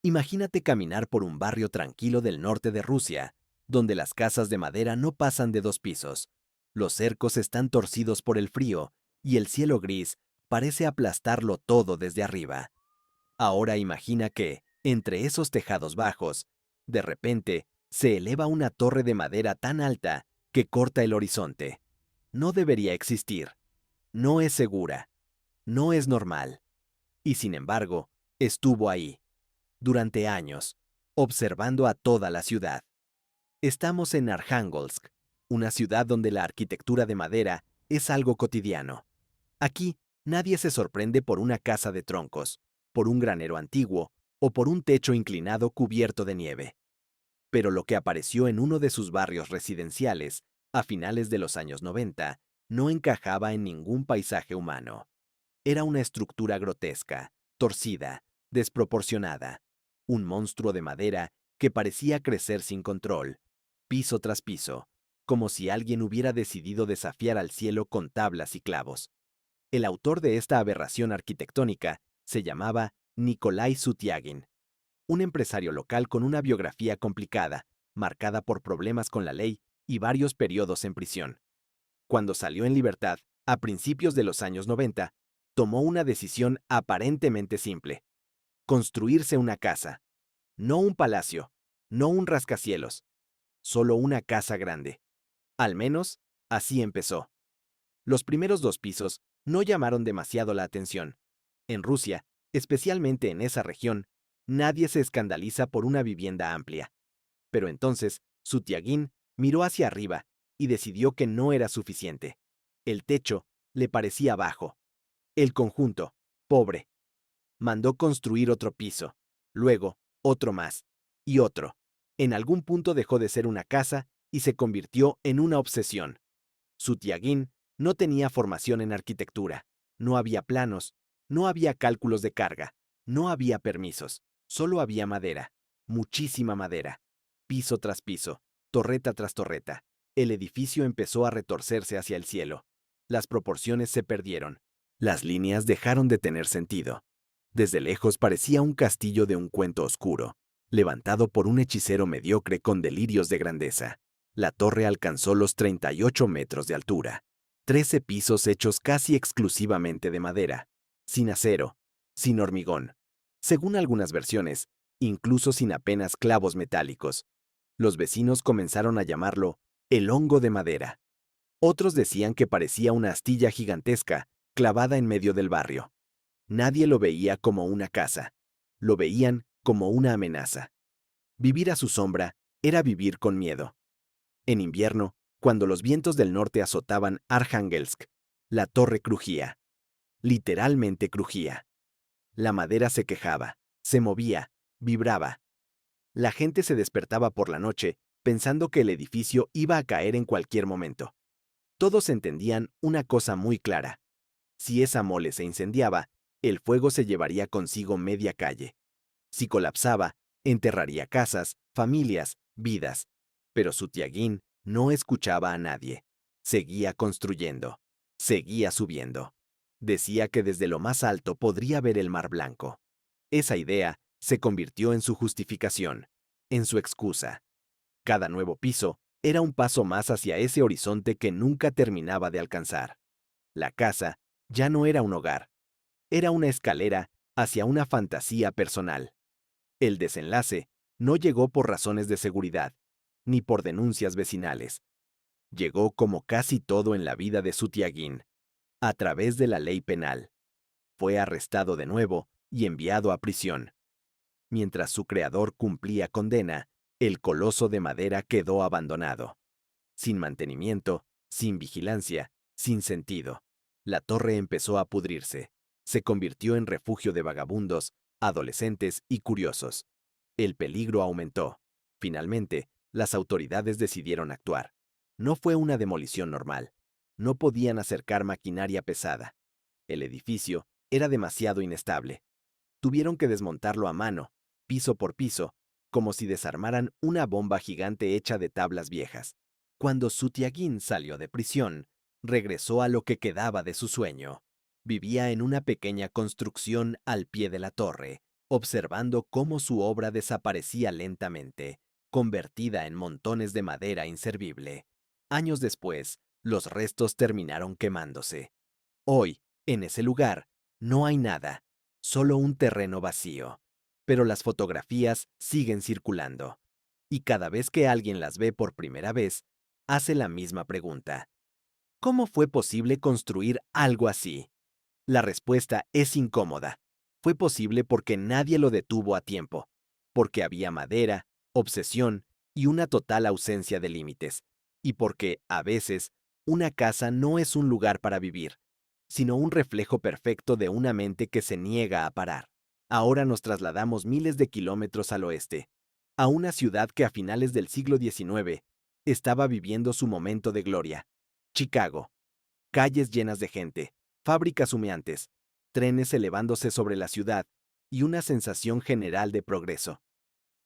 Imagínate caminar por un barrio tranquilo del norte de Rusia, donde las casas de madera no pasan de 2 pisos. Los cercos están torcidos por el frío y el cielo gris parece aplastarlo todo desde arriba. Ahora imagina que, entre esos tejados bajos, de repente, se eleva una torre de madera tan alta que corta el horizonte. No debería existir. No es segura. No es normal. Y sin embargo, estuvo ahí, durante años, observando a toda la ciudad. Estamos en Arjángelsk, una ciudad donde la arquitectura de madera es algo cotidiano. Aquí, nadie se sorprende por una casa de troncos, por un granero antiguo o por un techo inclinado cubierto de nieve. Pero lo que apareció en uno de sus barrios residenciales, a finales de los años 90, no encajaba en ningún paisaje humano. Era una estructura grotesca, torcida, desproporcionada, un monstruo de madera que parecía crecer sin control, piso tras piso, como si alguien hubiera decidido desafiar al cielo con tablas y clavos. El autor de esta aberración arquitectónica se llamaba Nikolai Sutiagin, un empresario local con una biografía complicada, marcada por problemas con la ley y varios periodos en prisión. Cuando salió en libertad, a principios de los años 90, tomó una decisión aparentemente simple: construirse una casa. No un palacio, no un rascacielos, solo una casa grande. Al menos, así empezó. Los primeros 2 pisos no llamaron demasiado la atención. En Rusia, especialmente en esa región, nadie se escandaliza por una vivienda amplia. Pero entonces, Sutiagin miró hacia arriba y decidió que no era suficiente. El techo le parecía bajo. El conjunto, pobre. Mandó construir otro piso, luego otro más, y otro. En algún punto dejó de ser una casa y se convirtió en una obsesión. Sutiagin no tenía formación en arquitectura, no había planos, no había cálculos de carga, no había permisos, solo había madera, muchísima madera, piso tras piso, torreta tras torreta. El edificio empezó a retorcerse hacia el cielo. Las proporciones se perdieron. Las líneas dejaron de tener sentido. Desde lejos parecía un castillo de un cuento oscuro, levantado por un hechicero mediocre con delirios de grandeza. La torre alcanzó los 38 metros de altura. 13 pisos hechos casi exclusivamente de madera, sin acero, sin hormigón. Según algunas versiones, incluso sin apenas clavos metálicos. Los vecinos comenzaron a llamarlo el hongo de madera. Otros decían que parecía una astilla gigantesca clavada en medio del barrio. Nadie lo veía como una casa. Lo veían como una amenaza. Vivir a su sombra era vivir con miedo. En invierno, cuando los vientos del norte azotaban Arjángelsk, la torre crujía. Literalmente crujía. La madera se quejaba, se movía, vibraba. La gente se despertaba por la noche pensando que el edificio iba a caer en cualquier momento. Todos entendían una cosa muy clara: si esa mole se incendiaba, el fuego se llevaría consigo media calle. Si colapsaba, enterraría casas, familias, vidas. Pero Sutiagin no escuchaba a nadie. Seguía construyendo. Seguía subiendo. Decía que desde lo más alto podría ver el mar Blanco. Esa idea se convirtió en su justificación, en su excusa. Cada nuevo piso era un paso más hacia ese horizonte que nunca terminaba de alcanzar. La casa ya no era un hogar, era una escalera hacia una fantasía personal. El desenlace no llegó por razones de seguridad, ni por denuncias vecinales. Llegó como casi todo en la vida de Sutiagin, a través de la ley penal. Fue arrestado de nuevo y enviado a prisión. Mientras su creador cumplía condena, el coloso de madera quedó abandonado. Sin mantenimiento, sin vigilancia, sin sentido. La torre empezó a pudrirse. Se convirtió en refugio de vagabundos, adolescentes y curiosos. El peligro aumentó. Finalmente, las autoridades decidieron actuar. No fue una demolición normal. No podían acercar maquinaria pesada. El edificio era demasiado inestable. Tuvieron que desmontarlo a mano, piso por piso, como si desarmaran una bomba gigante hecha de tablas viejas. Cuando Sutiagin salió de prisión, regresó a lo que quedaba de su sueño. Vivía en una pequeña construcción al pie de la torre, observando cómo su obra desaparecía lentamente, convertida en montones de madera inservible. Años después, los restos terminaron quemándose. Hoy, en ese lugar, no hay nada, solo un terreno vacío. Pero las fotografías siguen circulando. Y cada vez que alguien las ve por primera vez, hace la misma pregunta. ¿Cómo fue posible construir algo así? La respuesta es incómoda. Fue posible porque nadie lo detuvo a tiempo, porque había madera, obsesión y una total ausencia de límites, y porque, a veces, una casa no es un lugar para vivir, sino un reflejo perfecto de una mente que se niega a parar. Ahora nos trasladamos miles de kilómetros al oeste, a una ciudad que a finales del siglo XIX estaba viviendo su momento de gloria, Chicago. Calles llenas de gente, fábricas humeantes, trenes elevándose sobre la ciudad y una sensación general de progreso.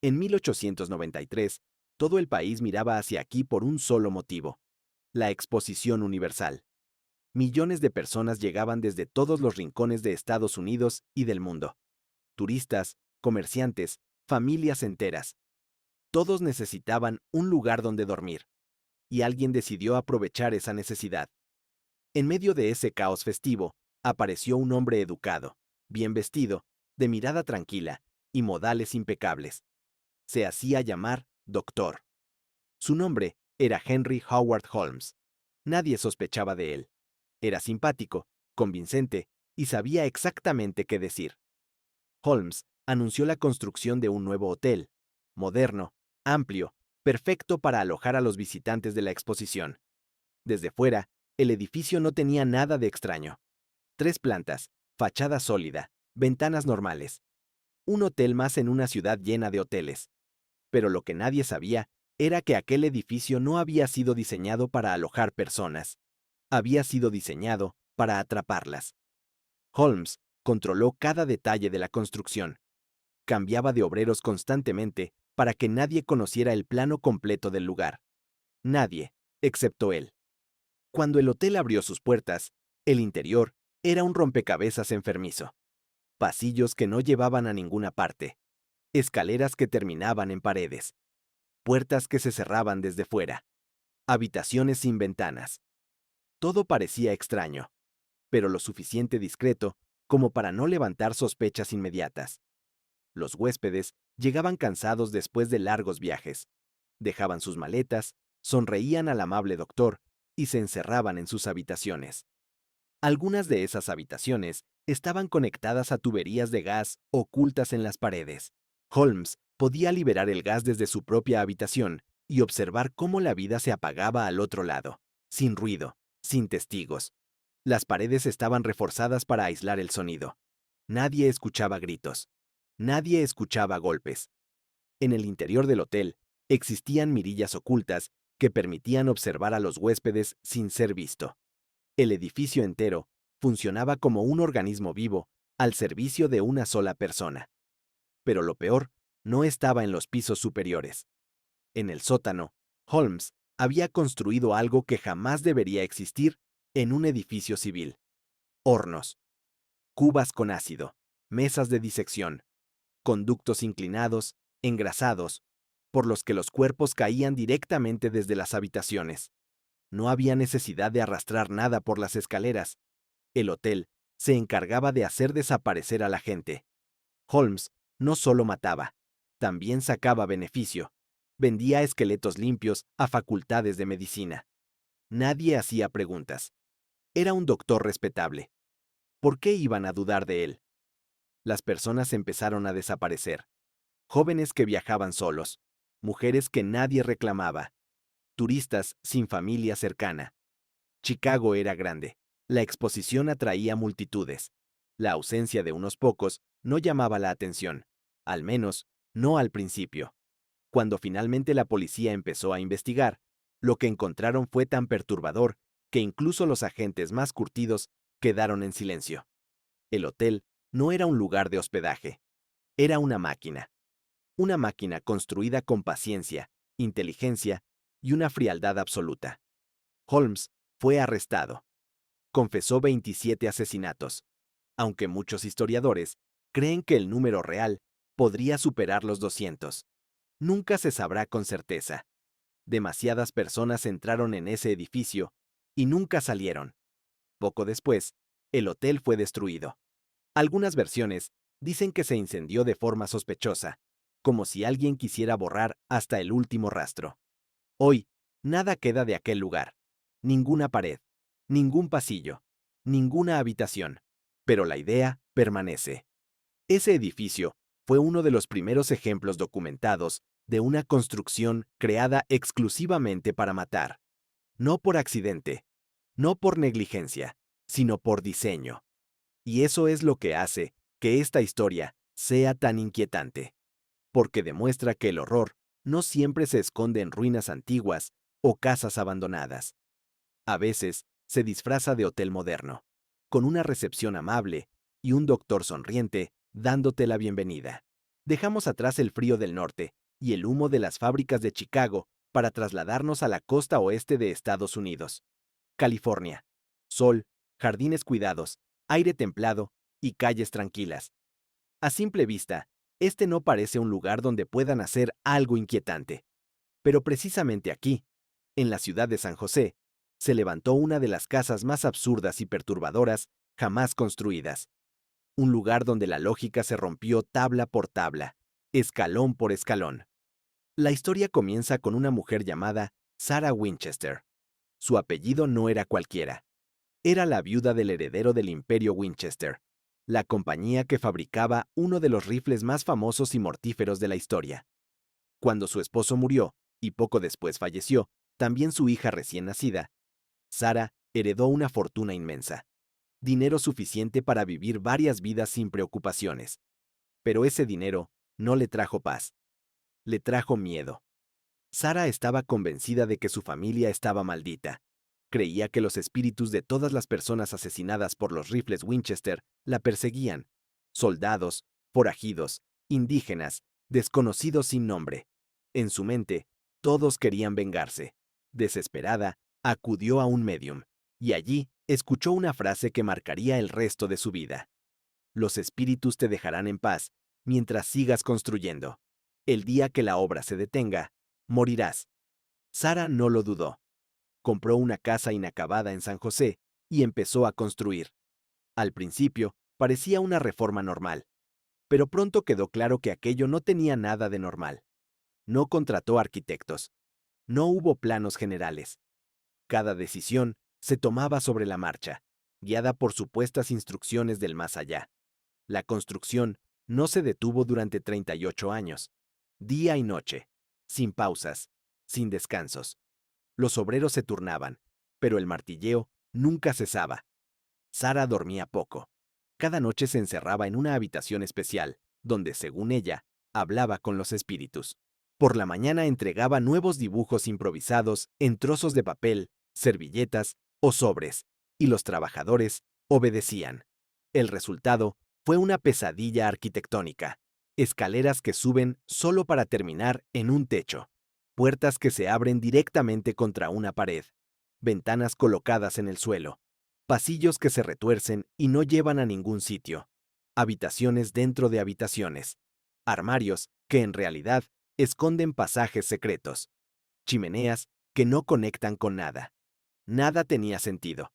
En 1893, todo el país miraba hacia aquí por un solo motivo: la Exposición Universal. Millones de personas llegaban desde todos los rincones de Estados Unidos y del mundo. Turistas, comerciantes, familias enteras. Todos necesitaban un lugar donde dormir, y alguien decidió aprovechar esa necesidad. En medio de ese caos festivo, apareció un hombre educado, bien vestido, de mirada tranquila y modales impecables. Se hacía llamar Doctor. Su nombre era Henry Howard Holmes. Nadie sospechaba de él. Era simpático, convincente y sabía exactamente qué decir. Holmes anunció la construcción de un nuevo hotel, moderno, amplio, perfecto para alojar a los visitantes de la exposición. Desde fuera, el edificio no tenía nada de extraño. 3 plantas, fachada sólida, ventanas normales. Un hotel más en una ciudad llena de hoteles. Pero lo que nadie sabía era que aquel edificio no había sido diseñado para alojar personas. Había sido diseñado para atraparlas. Holmes controló cada detalle de la construcción. Cambiaba de obreros constantemente para que nadie conociera el plano completo del lugar. Nadie, excepto él. Cuando el hotel abrió sus puertas, el interior era un rompecabezas enfermizo. Pasillos que no llevaban a ninguna parte. Escaleras que terminaban en paredes. Puertas que se cerraban desde fuera. Habitaciones sin ventanas. Todo parecía extraño, pero lo suficiente discreto como para no levantar sospechas inmediatas. Los huéspedes llegaban cansados después de largos viajes. Dejaban sus maletas, sonreían al amable doctor y se encerraban en sus habitaciones. Algunas de esas habitaciones estaban conectadas a tuberías de gas ocultas en las paredes. Holmes podía liberar el gas desde su propia habitación y observar cómo la vida se apagaba al otro lado, sin ruido, sin testigos. Las paredes estaban reforzadas para aislar el sonido. Nadie escuchaba gritos. Nadie escuchaba golpes. En el interior del hotel existían mirillas ocultas que permitían observar a los huéspedes sin ser visto. El edificio entero funcionaba como un organismo vivo al servicio de una sola persona. Pero lo peor no estaba en los pisos superiores. En el sótano, Holmes había construido algo que jamás debería existir en un edificio civil: hornos, cubas con ácido, mesas de disección, conductos inclinados, engrasados, por los que los cuerpos caían directamente desde las habitaciones. No había necesidad de arrastrar nada por las escaleras. El hotel se encargaba de hacer desaparecer a la gente. Holmes no solo mataba, también sacaba beneficio. Vendía esqueletos limpios a facultades de medicina. Nadie hacía preguntas. Era un doctor respetable. ¿Por qué iban a dudar de él? Las personas empezaron a desaparecer. Jóvenes que viajaban solos, mujeres que nadie reclamaba, turistas sin familia cercana. Chicago era grande. La exposición atraía multitudes. La ausencia de unos pocos no llamaba la atención, al menos no al principio. Cuando finalmente la policía empezó a investigar, lo que encontraron fue tan perturbador que incluso los agentes más curtidos quedaron en silencio. El hotel no era un lugar de hospedaje, era una máquina. Una máquina construida con paciencia, inteligencia y una frialdad absoluta. Holmes fue arrestado. Confesó 27 asesinatos, aunque muchos historiadores Creen que el número real podría superar los 200. Nunca se sabrá con certeza. Demasiadas personas entraron en ese edificio y nunca salieron. Poco después, el hotel fue destruido. Algunas versiones dicen que se incendió de forma sospechosa, como si alguien quisiera borrar hasta el último rastro. Hoy, nada queda de aquel lugar. Ninguna pared, ningún pasillo, ninguna habitación. Pero la idea permanece. Ese edificio fue uno de los primeros ejemplos documentados de una construcción creada exclusivamente para matar. No por accidente, no por negligencia, sino por diseño. Y eso es lo que hace que esta historia sea tan inquietante, porque demuestra que el horror no siempre se esconde en ruinas antiguas o casas abandonadas. A veces se disfraza de hotel moderno, con una recepción amable y un doctor sonriente dándote la bienvenida. Dejamos atrás el frío del norte y el humo de las fábricas de Chicago para trasladarnos a la costa oeste de Estados Unidos. California. Sol, jardines cuidados, aire templado y calles tranquilas. A simple vista, este no parece un lugar donde puedan hacer algo inquietante. Pero precisamente aquí, en la ciudad de San José, se levantó una de las casas más absurdas y perturbadoras jamás construidas. Un lugar donde la lógica se rompió tabla por tabla, escalón por escalón. La historia comienza con una mujer llamada Sarah Winchester. Su apellido no era cualquiera. Era la viuda del heredero del Imperio Winchester, la compañía que fabricaba uno de los rifles más famosos y mortíferos de la historia. Cuando su esposo murió, y poco después falleció, también su hija recién nacida, Sarah heredó una fortuna inmensa, dinero suficiente para vivir varias vidas sin preocupaciones. Pero ese dinero no le trajo paz, le trajo miedo. Sarah estaba convencida de que su familia estaba maldita. Creía que los espíritus de todas las personas asesinadas por los rifles Winchester la perseguían. Soldados, forajidos, indígenas, desconocidos sin nombre. En su mente, todos querían vengarse. Desesperada, acudió a un médium, y allí escuchó una frase que marcaría el resto de su vida. Los espíritus te dejarán en paz mientras sigas construyendo. El día que la obra se detenga, morirás. Sarah no lo dudó. Compró una casa inacabada en San José y empezó a construir. Al principio, parecía una reforma normal, pero pronto quedó claro que aquello no tenía nada de normal. No contrató arquitectos. No hubo planos generales. Cada decisión se tomaba sobre la marcha, guiada por supuestas instrucciones del más allá. La construcción no se detuvo durante 38 años, día y noche, sin pausas, sin descansos. Los obreros se turnaban, pero el martilleo nunca cesaba. Sarah dormía poco. Cada noche se encerraba en una habitación especial, donde, según ella, hablaba con los espíritus. Por la mañana entregaba nuevos dibujos improvisados en trozos de papel, servilletas o sobres, y los trabajadores obedecían. El resultado fue una pesadilla arquitectónica, escaleras que suben solo para terminar en un techo, puertas que se abren directamente contra una pared, ventanas colocadas en el suelo, pasillos que se retuercen y no llevan a ningún sitio, habitaciones dentro de habitaciones, armarios que en realidad esconden pasajes secretos, chimeneas que no conectan con nada. Nada tenía sentido.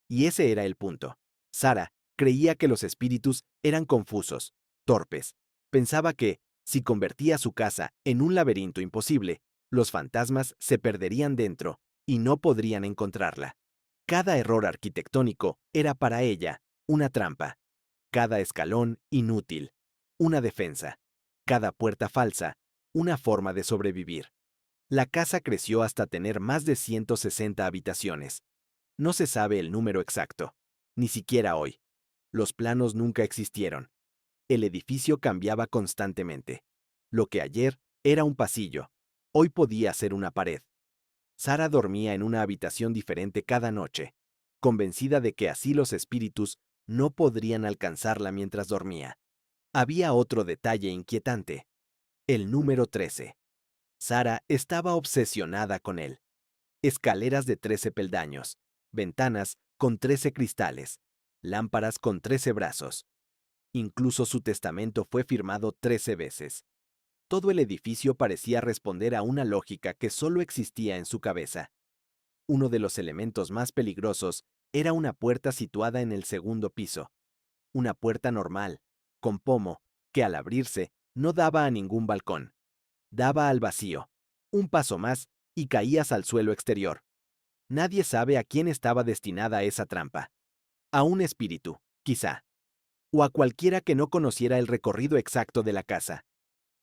Y ese era el punto. Sarah creía que los espíritus eran confusos, torpes. Pensaba que, si convertía su casa en un laberinto imposible, los fantasmas se perderían dentro y no podrían encontrarla. Cada error arquitectónico era para ella una trampa. Cada escalón inútil, una defensa. Cada puerta falsa, una forma de sobrevivir. La casa creció hasta tener más de 160 habitaciones. No se sabe el número exacto, ni siquiera hoy. Los planos nunca existieron. El edificio cambiaba constantemente. Lo que ayer era un pasillo, hoy podía ser una pared. Sarah dormía en una habitación diferente cada noche, convencida de que así los espíritus no podrían alcanzarla mientras dormía. Había otro detalle inquietante. El número 13. Sarah estaba obsesionada con él. Escaleras de 13 peldaños, ventanas con 13 cristales, lámparas con 13 brazos. Incluso su testamento fue firmado 13 veces. Todo el edificio parecía responder a una lógica que solo existía en su cabeza. Uno de los elementos más peligrosos era una puerta situada en el segundo piso. Una puerta normal, con pomo, que al abrirse no daba a ningún balcón. Daba al vacío. Un paso más y caías al suelo exterior. Nadie sabe a quién estaba destinada esa trampa. A un espíritu, quizá. O a cualquiera que no conociera el recorrido exacto de la casa.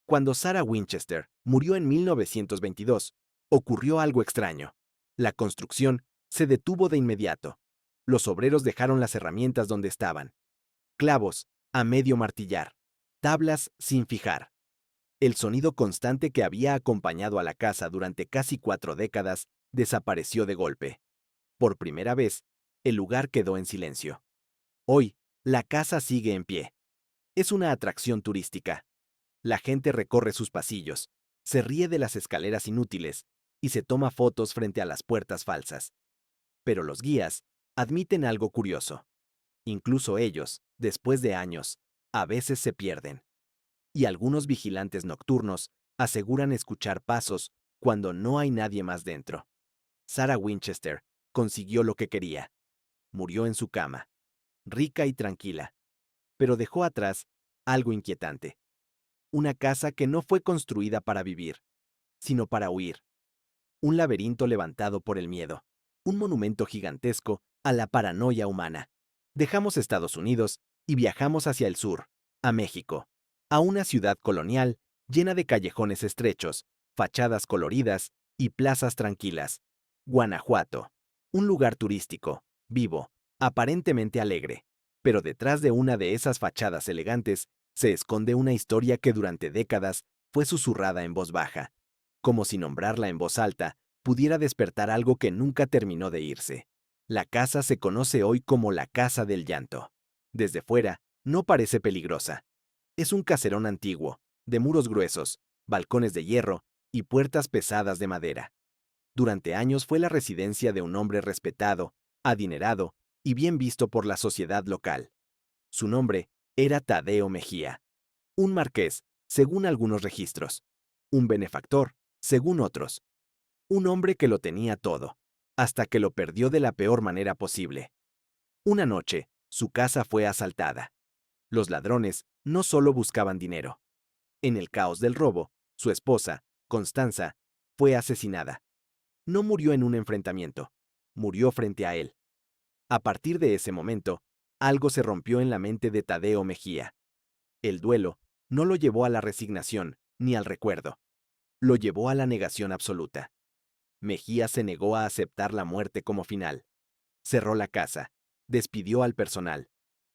Cuando Sarah Winchester murió en 1922, ocurrió algo extraño. La construcción se detuvo de inmediato. Los obreros dejaron las herramientas donde estaban. Clavos a medio martillar. Tablas sin fijar. El sonido constante que había acompañado a la casa durante casi 4 décadas desapareció de golpe. Por primera vez, el lugar quedó en silencio. Hoy, la casa sigue en pie. Es una atracción turística. La gente recorre sus pasillos, se ríe de las escaleras inútiles y se toma fotos frente a las puertas falsas. Pero los guías admiten algo curioso. Incluso ellos, después de años, a veces se pierden. Y algunos vigilantes nocturnos aseguran escuchar pasos cuando no hay nadie más dentro. Sarah Winchester consiguió lo que quería. Murió en su cama, rica y tranquila, pero dejó atrás algo inquietante. Una casa que no fue construida para vivir, sino para huir. Un laberinto levantado por el miedo. Un monumento gigantesco a la paranoia humana. Dejamos Estados Unidos y viajamos hacia el sur, a México, a una ciudad colonial llena de callejones estrechos, fachadas coloridas y plazas tranquilas. Guanajuato. Un lugar turístico, vivo, aparentemente alegre. Pero detrás de una de esas fachadas elegantes se esconde una historia que durante décadas fue susurrada en voz baja, como si nombrarla en voz alta pudiera despertar algo que nunca terminó de irse. La casa se conoce hoy como la Casa del Llanto. Desde fuera, no parece peligrosa. Es un caserón antiguo, de muros gruesos, balcones de hierro y puertas pesadas de madera. Durante años fue la residencia de un hombre respetado, adinerado y bien visto por la sociedad local. Su nombre era Tadeo Mejía. Un marqués, según algunos registros. Un benefactor, según otros. Un hombre que lo tenía todo, hasta que lo perdió de la peor manera posible. Una noche, su casa fue asaltada. Los ladrones no solo buscaban dinero. En el caos del robo, su esposa, Constanza, fue asesinada. No murió en un enfrentamiento, murió frente a él. A partir de ese momento, algo se rompió en la mente de Tadeo Mejía. El duelo no lo llevó a la resignación ni al recuerdo, lo llevó a la negación absoluta. Mejía se negó a aceptar la muerte como final. Cerró la casa, despidió al personal,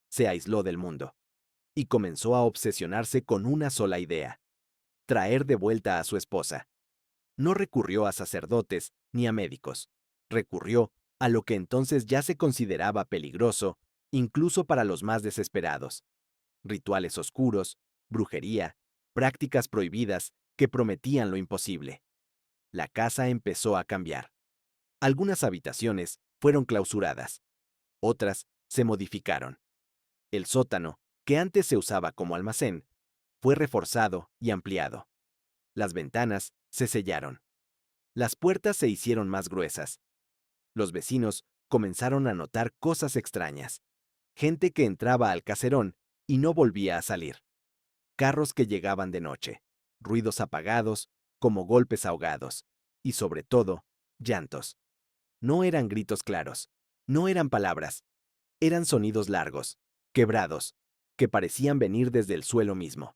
se aisló del mundo y comenzó a obsesionarse con una sola idea: traer de vuelta a su esposa. No recurrió a sacerdotes ni a médicos. Recurrió a lo que entonces ya se consideraba peligroso, incluso para los más desesperados: rituales oscuros, brujería, prácticas prohibidas que prometían lo imposible. La casa empezó a cambiar. Algunas habitaciones fueron clausuradas, otras se modificaron. El sótano, que antes se usaba como almacén, fue reforzado y ampliado. Las ventanas se sellaron. Las puertas se hicieron más gruesas. Los vecinos comenzaron a notar cosas extrañas. Gente que entraba al caserón y no volvía a salir. Carros que llegaban de noche. Ruidos apagados, como golpes ahogados. Y sobre todo, llantos. No eran gritos claros. No eran palabras. Eran sonidos largos, quebrados, que parecían venir desde el suelo mismo,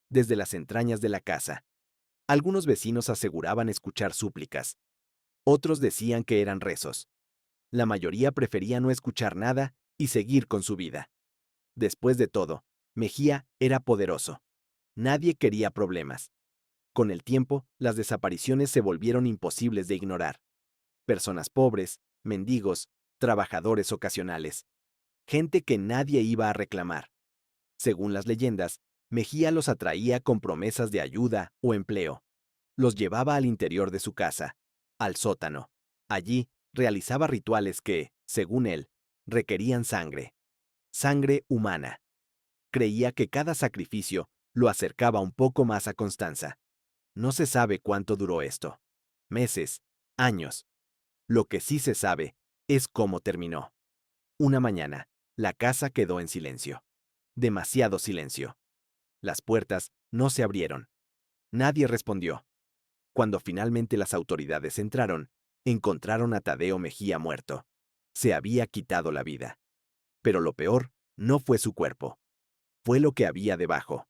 desde las entrañas de la casa. Algunos vecinos aseguraban escuchar súplicas. Otros decían que eran rezos. La mayoría prefería no escuchar nada y seguir con su vida. Después de todo, Mejía era poderoso. Nadie quería problemas. Con el tiempo, las desapariciones se volvieron imposibles de ignorar. Personas pobres, mendigos, trabajadores ocasionales. Gente que nadie iba a reclamar. Según las leyendas, Mejía los atraía con promesas de ayuda o empleo. Los llevaba al interior de su casa, al sótano. Allí realizaba rituales que, según él, requerían sangre. Sangre humana. Creía que cada sacrificio lo acercaba un poco más a Constanza. No se sabe cuánto duró esto. Meses, años. Lo que sí se sabe es cómo terminó. Una mañana, la casa quedó en silencio. Demasiado silencio. Las puertas no se abrieron. Nadie respondió. Cuando finalmente las autoridades entraron, encontraron a Tadeo Mejía muerto. Se había quitado la vida. Pero lo peor no fue su cuerpo. Fue lo que había debajo.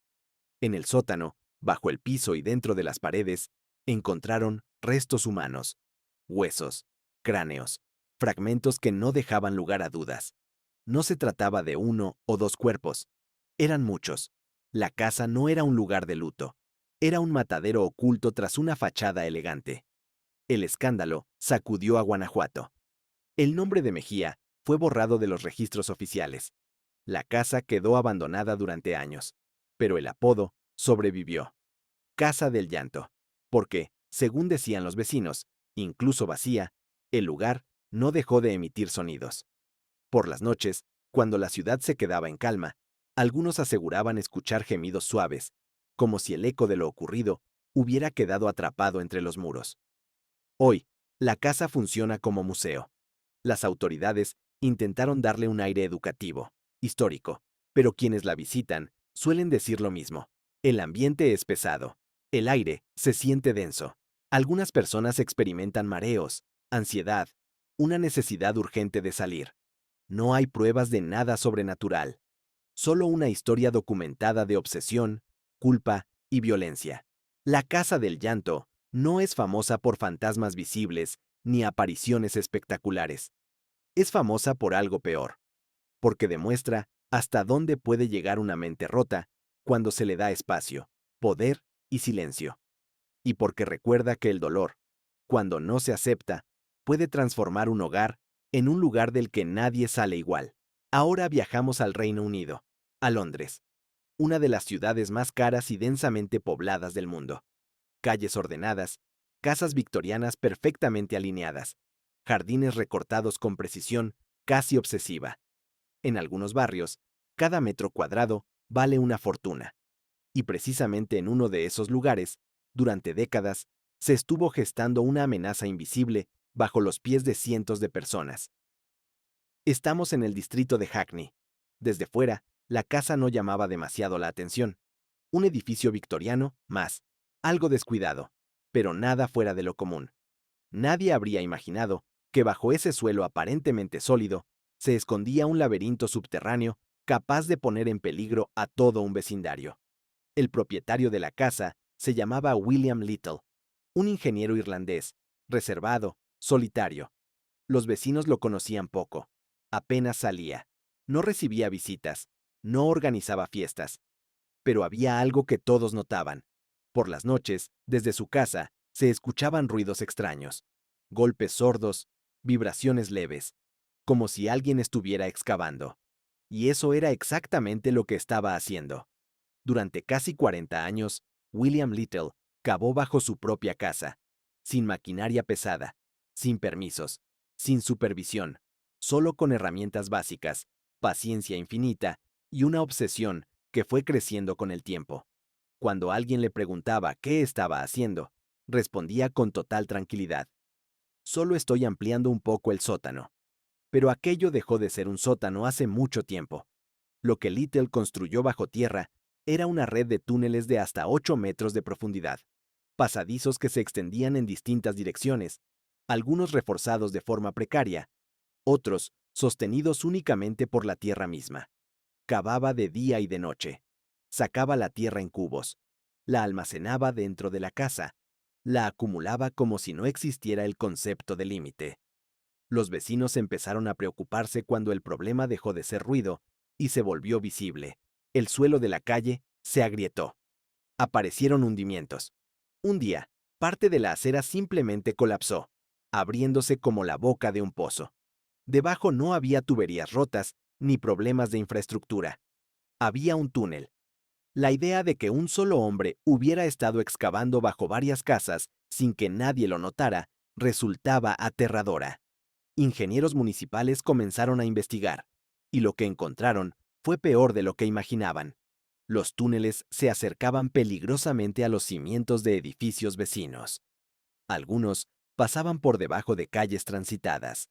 En el sótano, bajo el piso y dentro de las paredes, encontraron restos humanos, huesos, cráneos, fragmentos que no dejaban lugar a dudas. No se trataba de uno o dos cuerpos. Eran muchos. La casa no era un lugar de luto. Era un matadero oculto tras una fachada elegante. El escándalo sacudió a Guanajuato. El nombre de Mejía fue borrado de los registros oficiales. La casa quedó abandonada durante años, pero el apodo sobrevivió. Casa del Llanto, porque, según decían los vecinos, incluso vacía, el lugar no dejó de emitir sonidos. Por las noches, cuando la ciudad se quedaba en calma, algunos aseguraban escuchar gemidos suaves, como si el eco de lo ocurrido hubiera quedado atrapado entre los muros. Hoy, la casa funciona como museo. Las autoridades intentaron darle un aire educativo, histórico, pero quienes la visitan suelen decir lo mismo. El ambiente es pesado. El aire se siente denso. Algunas personas experimentan mareos, ansiedad, una necesidad urgente de salir. No hay pruebas de nada sobrenatural, solo una historia documentada de obsesión, culpa y violencia. La Casa del Llanto no es famosa por fantasmas visibles ni apariciones espectaculares. Es famosa por algo peor, porque demuestra hasta dónde puede llegar una mente rota cuando se le da espacio, poder y silencio. Y porque recuerda que el dolor, cuando no se acepta, puede transformar un hogar en un lugar del que nadie sale igual. Ahora viajamos al Reino Unido, a Londres, una de las ciudades más caras y densamente pobladas del mundo. Calles ordenadas, casas victorianas perfectamente alineadas, jardines recortados con precisión casi obsesiva. En algunos barrios, cada metro cuadrado vale una fortuna. Y precisamente en uno de esos lugares, durante décadas, se estuvo gestando una amenaza invisible bajo los pies de cientos de personas. Estamos en el distrito de Hackney. Desde fuera, la casa no llamaba demasiado la atención. Un edificio victoriano, más, algo descuidado, pero nada fuera de lo común. Nadie habría imaginado que bajo ese suelo aparentemente sólido se escondía un laberinto subterráneo capaz de poner en peligro a todo un vecindario. El propietario de la casa se llamaba William Little, un ingeniero irlandés, reservado, solitario. Los vecinos lo conocían poco. Apenas salía. No recibía visitas. No organizaba fiestas. Pero había algo que todos notaban. Por las noches, desde su casa, se escuchaban ruidos extraños. Golpes sordos, vibraciones leves, como si alguien estuviera excavando. Y eso era exactamente lo que estaba haciendo. Durante casi 40 años, William Little cavó bajo su propia casa, sin maquinaria pesada, sin permisos, sin supervisión, solo con herramientas básicas, paciencia infinita y una obsesión que fue creciendo con el tiempo. Cuando alguien le preguntaba qué estaba haciendo, respondía con total tranquilidad: solo estoy ampliando un poco el sótano. Pero aquello dejó de ser un sótano hace mucho tiempo. Lo que Little construyó bajo tierra era una red de túneles de hasta 8 metros de profundidad, pasadizos que se extendían en distintas direcciones, algunos reforzados de forma precaria, otros sostenidos únicamente por la tierra misma. Cavaba de día y de noche. Sacaba la tierra en cubos. La almacenaba dentro de la casa. La acumulaba como si no existiera el concepto de límite. Los vecinos empezaron a preocuparse cuando el problema dejó de ser ruido y se volvió visible. El suelo de la calle se agrietó. Aparecieron hundimientos. Un día, parte de la acera simplemente colapsó, abriéndose como la boca de un pozo. Debajo no había tuberías rotas ni problemas de infraestructura. Había un túnel. La idea de que un solo hombre hubiera estado excavando bajo varias casas sin que nadie lo notara resultaba aterradora. Ingenieros municipales comenzaron a investigar, y lo que encontraron Fue peor de lo que imaginaban. Los túneles se acercaban peligrosamente a los cimientos de edificios vecinos. Algunos pasaban por debajo de calles transitadas.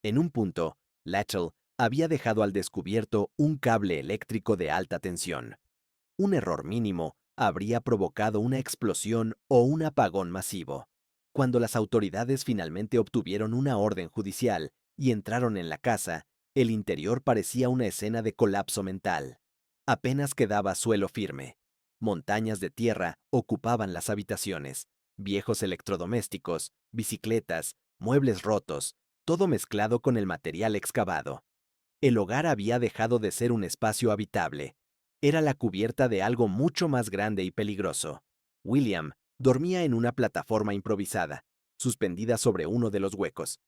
En un punto, Latchell había dejado al descubierto un cable eléctrico de alta tensión. Un error mínimo habría provocado una explosión o un apagón masivo. Cuando las autoridades finalmente obtuvieron una orden judicial y entraron en la casa, el interior parecía una escena de colapso mental. Apenas quedaba suelo firme. Montañas de tierra ocupaban las habitaciones, viejos electrodomésticos, bicicletas, muebles rotos, todo mezclado con el material excavado. El hogar había dejado de ser un espacio habitable. Era la cubierta de algo mucho más grande y peligroso. William dormía en una plataforma improvisada, suspendida sobre uno de los huecos.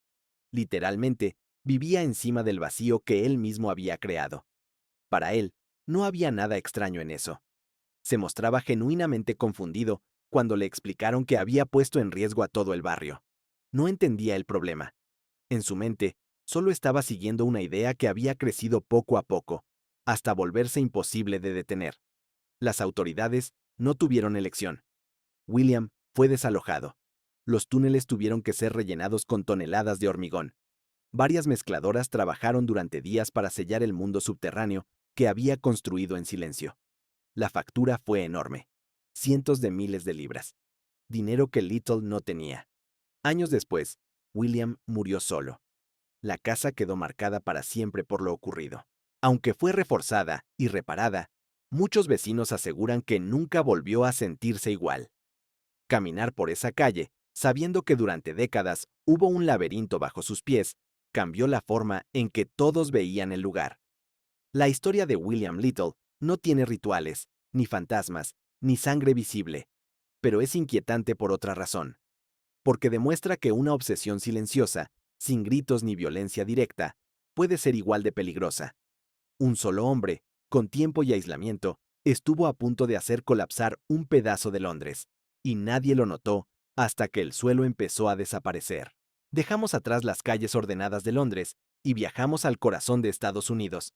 Literalmente, vivía encima del vacío que él mismo había creado. Para él, no había nada extraño en eso. Se mostraba genuinamente confundido cuando le explicaron que había puesto en riesgo a todo el barrio. No entendía el problema. En su mente, solo estaba siguiendo una idea que había crecido poco a poco, hasta volverse imposible de detener. Las autoridades no tuvieron elección. William fue desalojado. Los túneles tuvieron que ser rellenados con toneladas de hormigón. Varias mezcladoras trabajaron durante días para sellar el mundo subterráneo que había construido en silencio. La factura fue enorme. Cientos de miles de libras. Dinero que Little no tenía. Años después, William murió solo. La casa quedó marcada para siempre por lo ocurrido. Aunque fue reforzada y reparada, muchos vecinos aseguran que nunca volvió a sentirse igual. Caminar por esa calle, sabiendo que durante décadas hubo un laberinto bajo sus pies, cambió la forma en que todos veían el lugar. La historia de William Little no tiene rituales, ni fantasmas, ni sangre visible, pero es inquietante por otra razón. Porque demuestra que una obsesión silenciosa, sin gritos ni violencia directa, puede ser igual de peligrosa. Un solo hombre, con tiempo y aislamiento, estuvo a punto de hacer colapsar un pedazo de Londres, y nadie lo notó hasta que el suelo empezó a desaparecer. Dejamos atrás las calles ordenadas de Londres y viajamos al corazón de Estados Unidos,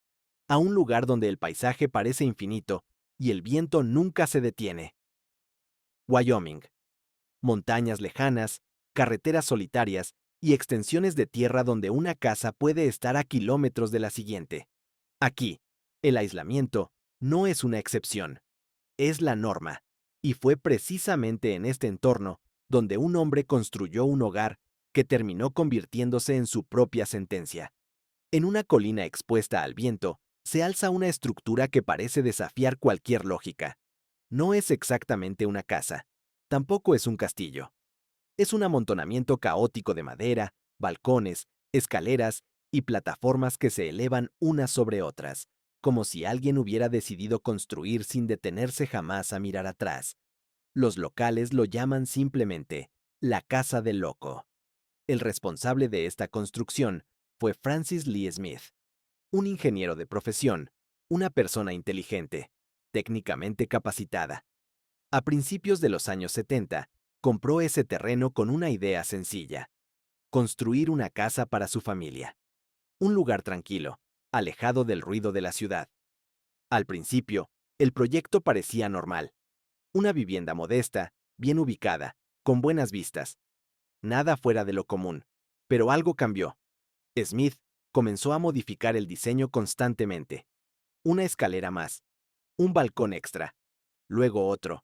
a un lugar donde el paisaje parece infinito y el viento nunca se detiene. Wyoming. Montañas lejanas, carreteras solitarias y extensiones de tierra donde una casa puede estar a kilómetros de la siguiente. Aquí, el aislamiento no es una excepción, es la norma, y fue precisamente en este entorno donde un hombre construyó un hogar que terminó convirtiéndose en su propia sentencia. En una colina expuesta al viento, se alza una estructura que parece desafiar cualquier lógica. No es exactamente una casa, tampoco es un castillo. Es un amontonamiento caótico de madera, balcones, escaleras y plataformas que se elevan unas sobre otras, como si alguien hubiera decidido construir sin detenerse jamás a mirar atrás. Los locales lo llaman simplemente la Casa del Loco. El responsable de esta construcción fue Francis Lee Smith, un ingeniero de profesión, una persona inteligente, técnicamente capacitada. A principios de los años 70, compró ese terreno con una idea sencilla: construir una casa para su familia. Un lugar tranquilo, alejado del ruido de la ciudad. Al principio, el proyecto parecía normal. Una vivienda modesta, bien ubicada, con buenas vistas. Nada fuera de lo común. Pero algo cambió. Smith comenzó a modificar el diseño constantemente. Una escalera más, un balcón extra, luego otro,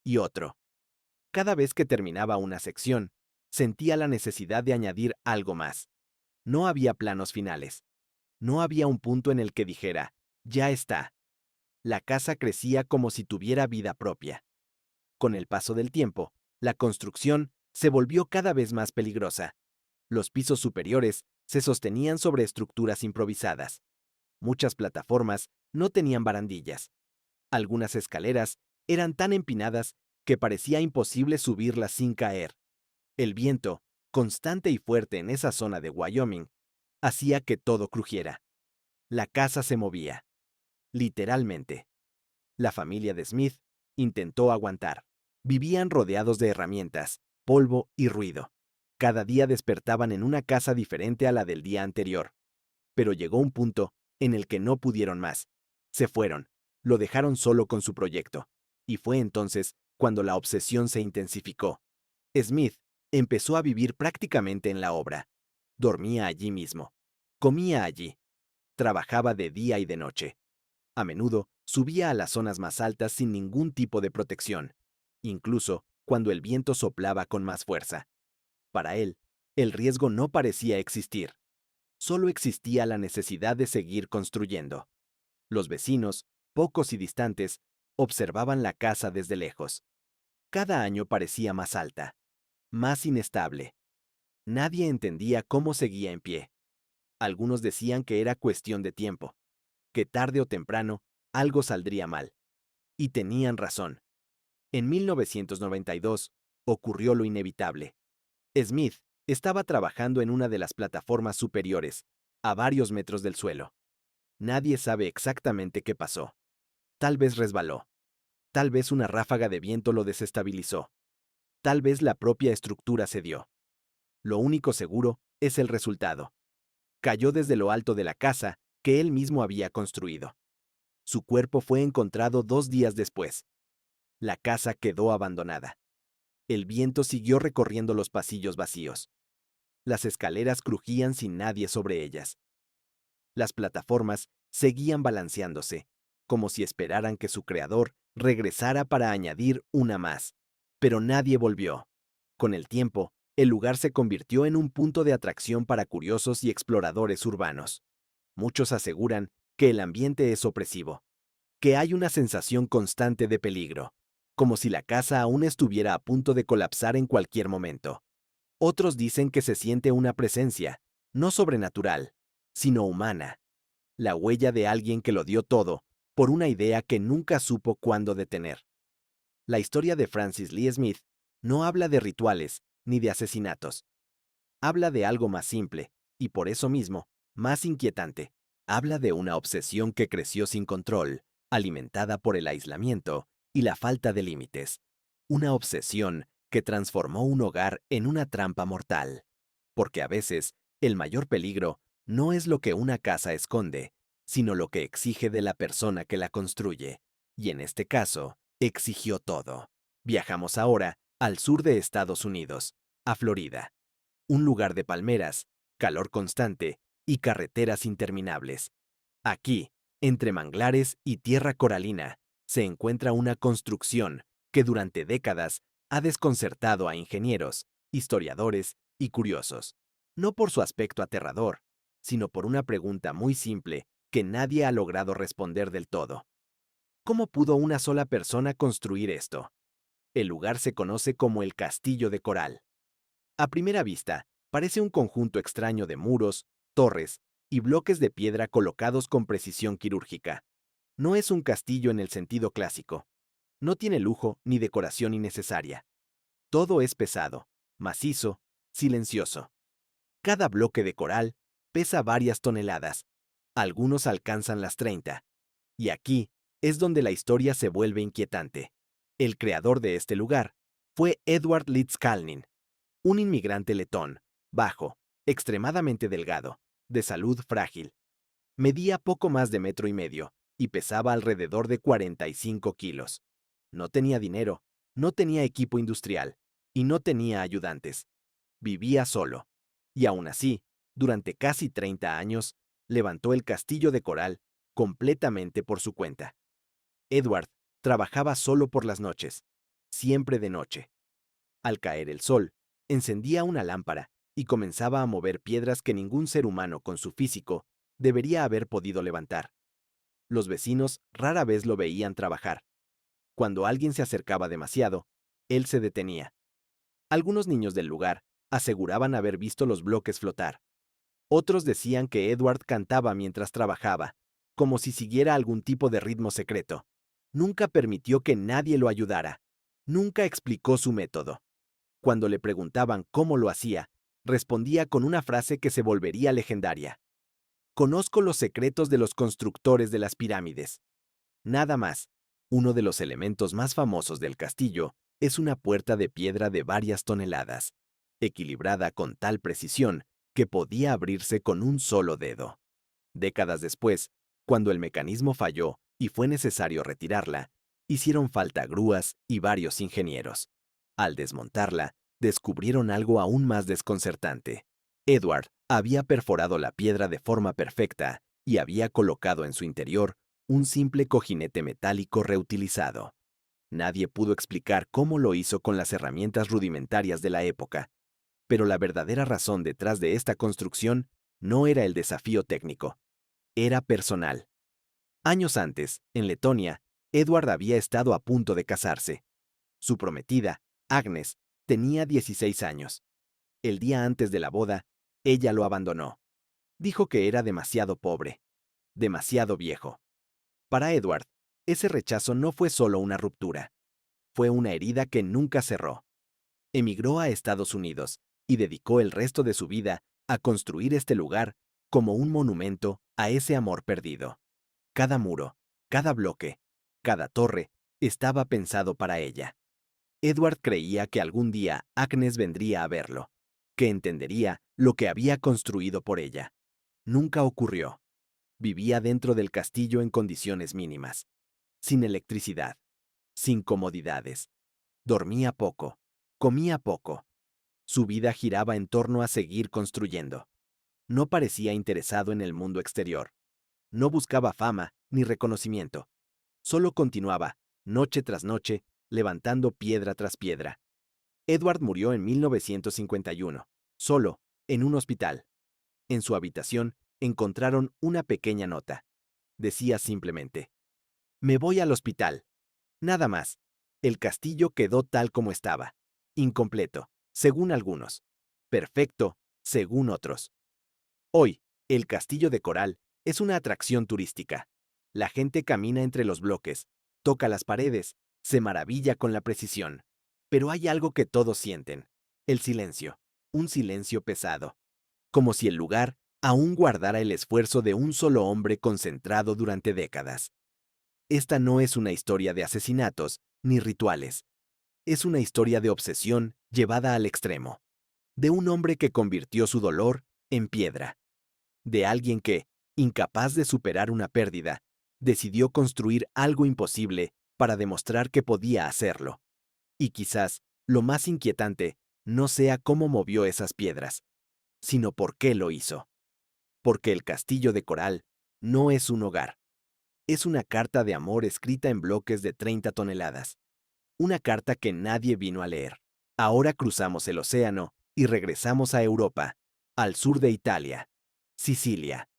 y otro. Cada vez que terminaba una sección, sentía la necesidad de añadir algo más. No había planos finales. No había un punto en el que dijera, ya está. La casa crecía como si tuviera vida propia. Con el paso del tiempo, la construcción se volvió cada vez más peligrosa. Los pisos superiores se sostenían sobre estructuras improvisadas. Muchas plataformas no tenían barandillas. Algunas escaleras eran tan empinadas que parecía imposible subirlas sin caer. El viento, constante y fuerte en esa zona de Wyoming, hacía que todo crujiera. La casa se movía. Literalmente. La familia de Smith intentó aguantar. Vivían rodeados de herramientas, polvo y ruido. Cada día despertaban en una casa diferente a la del día anterior. Pero llegó un punto en el que no pudieron más. Se fueron, lo dejaron solo con su proyecto. Y fue entonces cuando la obsesión se intensificó. Smith empezó a vivir prácticamente en la obra. Dormía allí mismo. Comía allí. Trabajaba de día y de noche. A menudo subía a las zonas más altas sin ningún tipo de protección, incluso cuando el viento soplaba con más fuerza. Para él, el riesgo no parecía existir. Solo existía la necesidad de seguir construyendo. Los vecinos, pocos y distantes, observaban la casa desde lejos. Cada año parecía más alta, más inestable. Nadie entendía cómo seguía en pie. Algunos decían que era cuestión de tiempo, que tarde o temprano algo saldría mal. Y tenían razón. En 1992 ocurrió lo inevitable. Smith estaba trabajando en una de las plataformas superiores, a varios metros del suelo. Nadie sabe exactamente qué pasó. Tal vez resbaló. Tal vez una ráfaga de viento lo desestabilizó. Tal vez la propia estructura cedió. Lo único seguro es el resultado. Cayó desde lo alto de la casa que él mismo había construido. Su cuerpo fue encontrado 2 días después. La casa quedó abandonada. El viento siguió recorriendo los pasillos vacíos. Las escaleras crujían sin nadie sobre ellas. Las plataformas seguían balanceándose, como si esperaran que su creador regresara para añadir una más. Pero nadie volvió. Con el tiempo, el lugar se convirtió en un punto de atracción para curiosos y exploradores urbanos. Muchos aseguran que el ambiente es opresivo, que hay una sensación constante de peligro, como si la casa aún estuviera a punto de colapsar en cualquier momento. Otros dicen que se siente una presencia, no sobrenatural, sino humana, la huella de alguien que lo dio todo por una idea que nunca supo cuándo detener. La historia de Francis Lee Smith no habla de rituales ni de asesinatos. Habla de algo más simple, y por eso mismo, más inquietante. Habla de una obsesión que creció sin control, alimentada por el aislamiento y la falta de límites. Una obsesión que transformó un hogar en una trampa mortal. Porque a veces, el mayor peligro no es lo que una casa esconde, sino lo que exige de la persona que la construye. Y en este caso, exigió todo. Viajamos ahora al sur de Estados Unidos, a Florida. Un lugar de palmeras, calor constante y carreteras interminables. Aquí, entre manglares y tierra coralina, se encuentra una construcción que durante décadas ha desconcertado a ingenieros, historiadores y curiosos. No por su aspecto aterrador, sino por una pregunta muy simple que nadie ha logrado responder del todo. ¿Cómo pudo una sola persona construir esto? El lugar se conoce como el Castillo de Coral. A primera vista, parece un conjunto extraño de muros, torres y bloques de piedra colocados con precisión quirúrgica. No es un castillo en el sentido clásico. No tiene lujo ni decoración innecesaria. Todo es pesado, macizo, silencioso. Cada bloque de coral pesa varias toneladas. Algunos alcanzan las 30. Y aquí es donde la historia se vuelve inquietante. El creador de este lugar fue Edward Leeds-Kalnin, un inmigrante letón, bajo, extremadamente delgado, de salud frágil. Medía poco más de 1,5 metros y pesaba alrededor de 45 kilos. No tenía dinero, no tenía equipo industrial y no tenía ayudantes. Vivía solo. Y aún así, durante casi 30 años, levantó el castillo de coral completamente por su cuenta. Edward trabajaba solo por las noches, siempre de noche. Al caer el sol, encendía una lámpara y comenzaba a mover piedras que ningún ser humano con su físico debería haber podido levantar. Los vecinos rara vez lo veían trabajar. Cuando alguien se acercaba demasiado, él se detenía. Algunos niños del lugar aseguraban haber visto los bloques flotar. Otros decían que Edward cantaba mientras trabajaba, como si siguiera algún tipo de ritmo secreto. Nunca permitió que nadie lo ayudara. Nunca explicó su método. Cuando le preguntaban cómo lo hacía, respondía con una frase que se volvería legendaria. Conozco los secretos de los constructores de las pirámides. Nada más. Uno de los elementos más famosos del castillo es una puerta de piedra de varias toneladas, equilibrada con tal precisión que podía abrirse con un solo dedo. Décadas después, cuando el mecanismo falló y fue necesario retirarla, hicieron falta grúas y varios ingenieros. Al desmontarla, descubrieron algo aún más desconcertante. Edward había perforado la piedra de forma perfecta y había colocado en su interior un simple cojinete metálico reutilizado. Nadie pudo explicar cómo lo hizo con las herramientas rudimentarias de la época, pero la verdadera razón detrás de esta construcción no era el desafío técnico, era personal. Años antes, en Letonia, Edward había estado a punto de casarse. Su prometida, Agnes, tenía 16 años. El día antes de la boda, ella lo abandonó. Dijo que era demasiado pobre, demasiado viejo. Para Edward, ese rechazo no fue solo una ruptura, fue una herida que nunca cerró. Emigró a Estados Unidos y dedicó el resto de su vida a construir este lugar como un monumento a ese amor perdido. Cada muro, cada bloque, cada torre estaba pensado para ella. Edward creía que algún día Agnes vendría a verlo, que entendería lo que había construido por ella. Nunca ocurrió. Vivía dentro del castillo en condiciones mínimas, sin electricidad, sin comodidades. Dormía poco, comía poco. Su vida giraba en torno a seguir construyendo. No parecía interesado en el mundo exterior. No buscaba fama ni reconocimiento. Solo continuaba, noche tras noche, levantando piedra tras piedra. Edward murió en 1951, solo, en un hospital. En su habitación encontraron una pequeña nota. Decía simplemente, «Me voy al hospital». Nada más. El castillo quedó tal como estaba. Incompleto, según algunos. Perfecto, según otros. Hoy, el Castillo de Coral es una atracción turística. La gente camina entre los bloques, toca las paredes, se maravilla con la precisión. Pero hay algo que todos sienten: el silencio, un silencio pesado, como si el lugar aún guardara el esfuerzo de un solo hombre concentrado durante décadas. Esta no es una historia de asesinatos ni rituales. Es una historia de obsesión llevada al extremo, de un hombre que convirtió su dolor en piedra, de alguien que, incapaz de superar una pérdida, decidió construir algo imposible para demostrar que podía hacerlo. Y quizás, lo más inquietante, no sea cómo movió esas piedras, sino por qué lo hizo. Porque el castillo de Coral no es un hogar. Es una carta de amor escrita en bloques de 30 toneladas. Una carta que nadie vino a leer. Ahora cruzamos el océano y regresamos a Europa, al sur de Italia, Sicilia.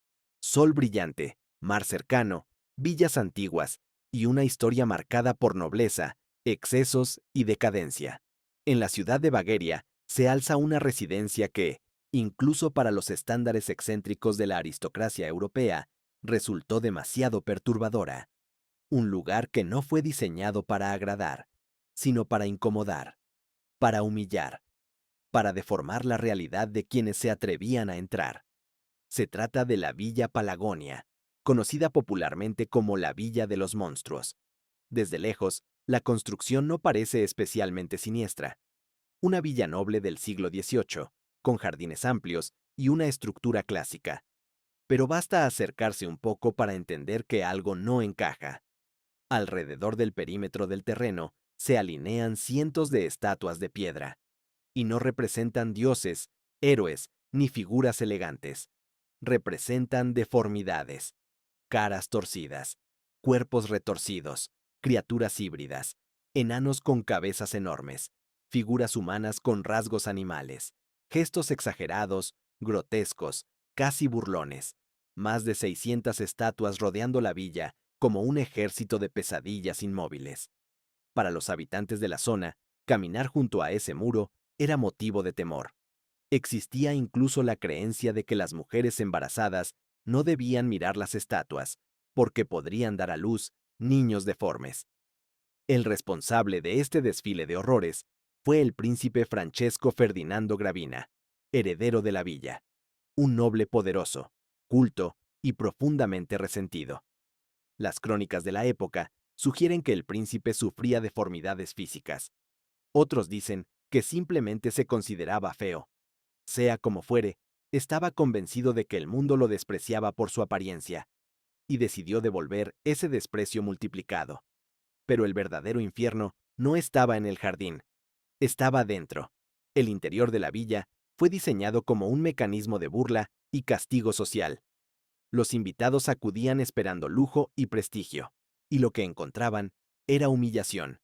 Sol brillante, mar cercano, villas antiguas y una historia marcada por nobleza, excesos y decadencia. En la ciudad de Bagueria se alza una residencia que, incluso para los estándares excéntricos de la aristocracia europea, resultó demasiado perturbadora. Un lugar que no fue diseñado para agradar, sino para incomodar, para humillar, para deformar la realidad de quienes se atrevían a entrar. Se trata de la Villa Palagonia, conocida popularmente como la Villa de los Monstruos. Desde lejos, la construcción no parece especialmente siniestra. Una villa noble del siglo XVIII, con jardines amplios y una estructura clásica. Pero basta acercarse un poco para entender que algo no encaja. Alrededor del perímetro del terreno se alinean cientos de estatuas de piedra, y no representan dioses, héroes ni figuras elegantes. Representan deformidades, caras torcidas, cuerpos retorcidos, criaturas híbridas, enanos con cabezas enormes, figuras humanas con rasgos animales, gestos exagerados, grotescos, casi burlones. Más de 600 estatuas rodeando la villa como un ejército de pesadillas inmóviles. Para los habitantes de la zona, caminar junto a ese muro era motivo de temor. Existía incluso la creencia de que las mujeres embarazadas no debían mirar las estatuas, porque podrían dar a luz niños deformes. El responsable de este desfile de horrores fue el príncipe Francesco Ferdinando Gravina, heredero de la villa, un noble poderoso, culto y profundamente resentido. Las crónicas de la época sugieren que el príncipe sufría deformidades físicas. Otros dicen que simplemente se consideraba feo. Sea como fuere, estaba convencido de que el mundo lo despreciaba por su apariencia. y decidió devolver ese desprecio multiplicado. Pero el verdadero infierno no estaba en el jardín, estaba dentro. El interior de la villa fue diseñado como un mecanismo de burla y castigo social. Los invitados acudían esperando lujo y prestigio, y lo que encontraban era humillación.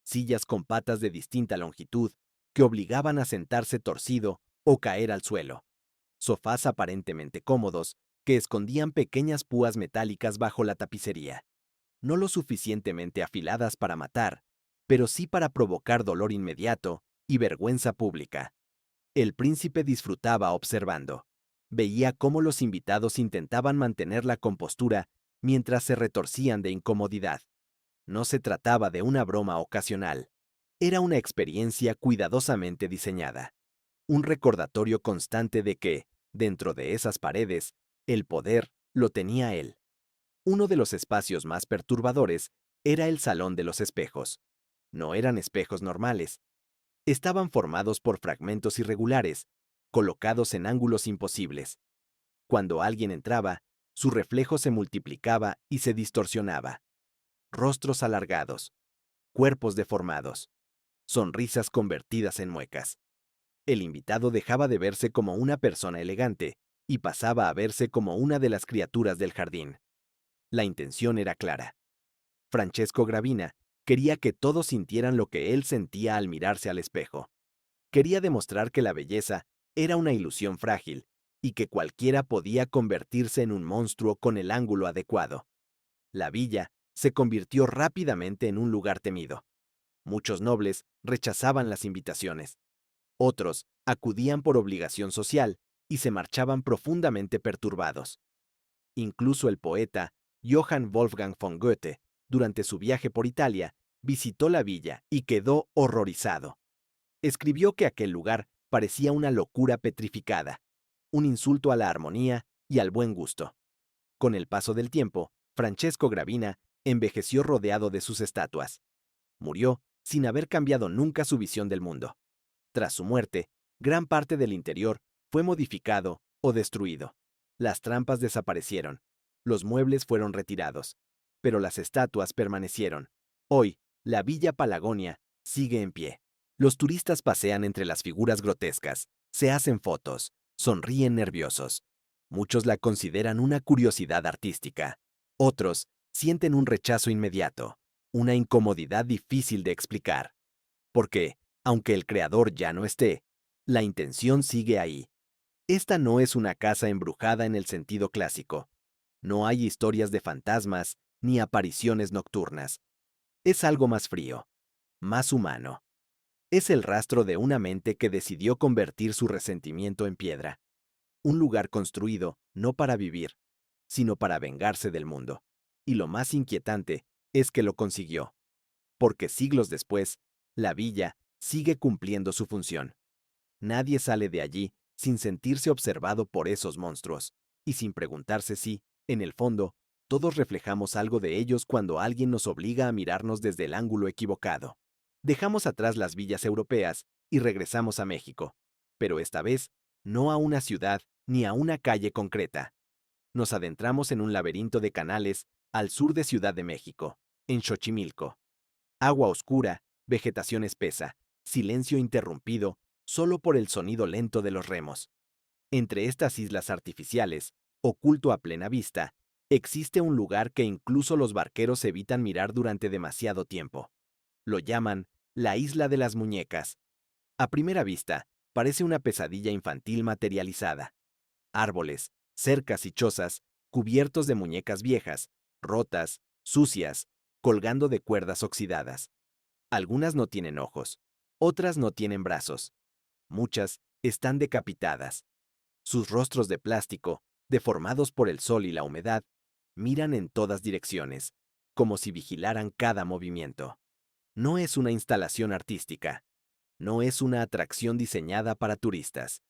Sillas con patas de distinta longitud que obligaban a sentarse torcido o caer al suelo. Sofás aparentemente cómodos que escondían pequeñas púas metálicas bajo la tapicería. No lo suficientemente afiladas para matar, pero sí para provocar dolor inmediato y vergüenza pública. El príncipe disfrutaba observando. Veía cómo los invitados intentaban mantener la compostura mientras se retorcían de incomodidad. No se trataba de una broma ocasional. Era una experiencia cuidadosamente diseñada. Un recordatorio constante de que, dentro de esas paredes, el poder lo tenía él. Uno de los espacios más perturbadores era el Salón de los Espejos. No eran espejos normales. Estaban formados por fragmentos irregulares, colocados en ángulos imposibles. Cuando alguien entraba, su reflejo se multiplicaba y se distorsionaba. Rostros alargados, cuerpos deformados, sonrisas convertidas en muecas. El invitado dejaba de verse como una persona elegante y pasaba a verse como una de las criaturas del jardín. La intención era clara. Francesco Gravina quería que todos sintieran lo que él sentía al mirarse al espejo. Quería demostrar que la belleza era una ilusión frágil y que cualquiera podía convertirse en un monstruo con el ángulo adecuado. La villa se convirtió rápidamente en un lugar temido. Muchos nobles rechazaban las invitaciones. Otros acudían por obligación social y se marchaban profundamente perturbados. Incluso el poeta Johann Wolfgang von Goethe, durante su viaje por Italia, visitó la villa y quedó horrorizado. Escribió que aquel lugar parecía una locura petrificada, un insulto a la armonía y al buen gusto. Con el paso del tiempo, Francesco Gravina envejeció rodeado de sus estatuas. Murió sin haber cambiado nunca su visión del mundo. Tras su muerte, gran parte del interior fue modificado o destruido. Las trampas desaparecieron, los muebles fueron retirados, pero las estatuas permanecieron. Hoy, la Villa Palagonia sigue en pie. Los turistas pasean entre las figuras grotescas, se hacen fotos, sonríen nerviosos. Muchos la consideran una curiosidad artística. Otros sienten un rechazo inmediato, una incomodidad difícil de explicar. Porque, aunque el creador ya no esté, la intención sigue ahí. Esta no es una casa embrujada en el sentido clásico. No hay historias de fantasmas ni apariciones nocturnas. Es algo más frío, más humano. Es el rastro de una mente que decidió convertir su resentimiento en piedra. Un lugar construido no para vivir, sino para vengarse del mundo. Y lo más inquietante es que lo consiguió. Porque siglos después, la villa sigue cumpliendo su función. Nadie sale de allí sin sentirse observado por esos monstruos, y sin preguntarse si, en el fondo, todos reflejamos algo de ellos cuando alguien nos obliga a mirarnos desde el ángulo equivocado. Dejamos atrás las villas europeas y regresamos a México, pero esta vez no a una ciudad ni a una calle concreta. Nos adentramos en un laberinto de canales al sur de Ciudad de México, en Xochimilco. Agua oscura, vegetación espesa, silencio interrumpido solo por el sonido lento de los remos. Entre estas islas artificiales, oculto a plena vista, existe un lugar que incluso los barqueros evitan mirar durante demasiado tiempo. Lo llaman la Isla de las Muñecas. A primera vista, parece una pesadilla infantil materializada. Árboles, cercas y chozas, cubiertos de muñecas viejas, rotas, sucias, colgando de cuerdas oxidadas. Algunas no tienen ojos, otras no tienen brazos. Muchas están decapitadas. Sus rostros de plástico, deformados por el sol y la humedad, miran en todas direcciones, como si vigilaran cada movimiento. No es una instalación artística. No es una atracción diseñada para turistas.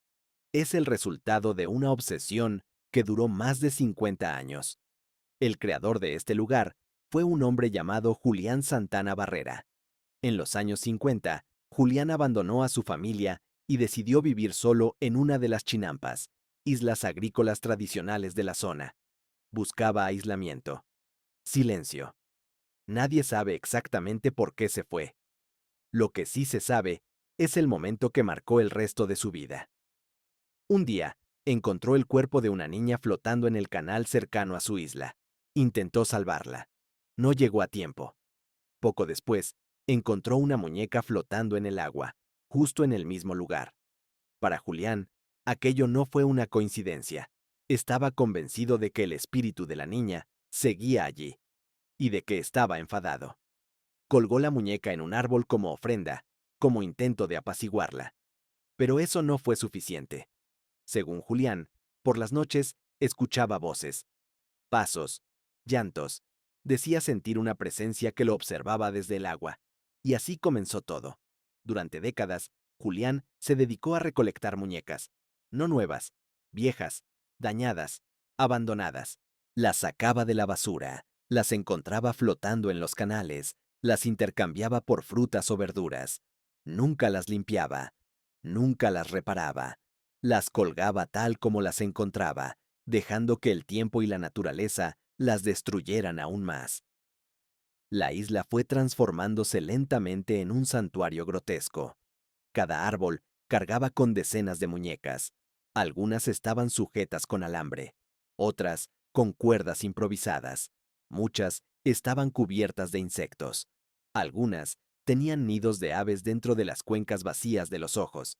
Es el resultado de una obsesión que duró más de 50 años. El creador de este lugar fue un hombre llamado Julián Santana Barrera. En los años 50, Julián abandonó a su familia y decidió vivir solo en una de las Chinampas, islas agrícolas tradicionales de la zona. Buscaba aislamiento. Silencio. Nadie sabe exactamente por qué se fue. Lo que sí se sabe es el momento que marcó el resto de su vida. Un día, encontró el cuerpo de una niña flotando en el canal cercano a su isla. Intentó salvarla. No llegó a tiempo. Poco después, encontró una muñeca flotando en el agua, justo en el mismo lugar. Para Julián, aquello no fue una coincidencia. Estaba convencido de que el espíritu de la niña seguía allí, y de que estaba enfadado. Colgó la muñeca en un árbol como ofrenda, como intento de apaciguarla. Pero eso no fue suficiente. Según Julián, por las noches escuchaba voces, pasos, llantos. Decía sentir una presencia que lo observaba desde el agua. Y así comenzó todo. Durante décadas, Julián se dedicó a recolectar muñecas. No nuevas, viejas, dañadas, abandonadas. Las sacaba de la basura, las encontraba flotando en los canales, las intercambiaba por frutas o verduras. Nunca las limpiaba, nunca las reparaba. Las colgaba tal como las encontraba, dejando que el tiempo y la naturaleza las destruyeran aún más. La isla fue transformándose lentamente en un santuario grotesco. Cada árbol cargaba con decenas de muñecas. Algunas estaban sujetas con alambre, otras con cuerdas improvisadas. Muchas estaban cubiertas de insectos. Algunas tenían nidos de aves dentro de las cuencas vacías de los ojos.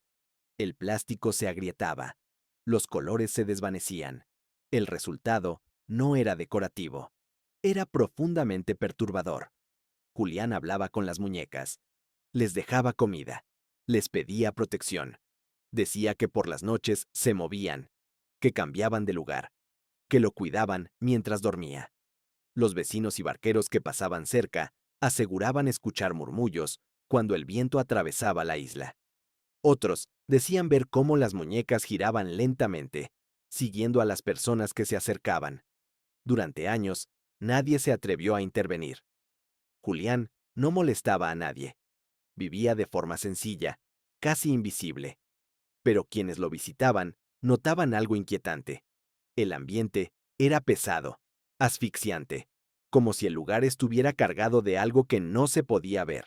El plástico se agrietaba, los colores se desvanecían. El resultado no era decorativo, era profundamente perturbador. Julián hablaba con las muñecas, les dejaba comida, les pedía protección. Decía que por las noches se movían, que cambiaban de lugar, que lo cuidaban mientras dormía. Los vecinos y barqueros que pasaban cerca aseguraban escuchar murmullos cuando el viento atravesaba la isla. Otros decían ver cómo las muñecas giraban lentamente, siguiendo a las personas que se acercaban. Durante años, nadie se atrevió a intervenir. Julián no molestaba a nadie. Vivía de forma sencilla, casi invisible. Pero quienes lo visitaban notaban algo inquietante. El ambiente era pesado, asfixiante, como si el lugar estuviera cargado de algo que no se podía ver.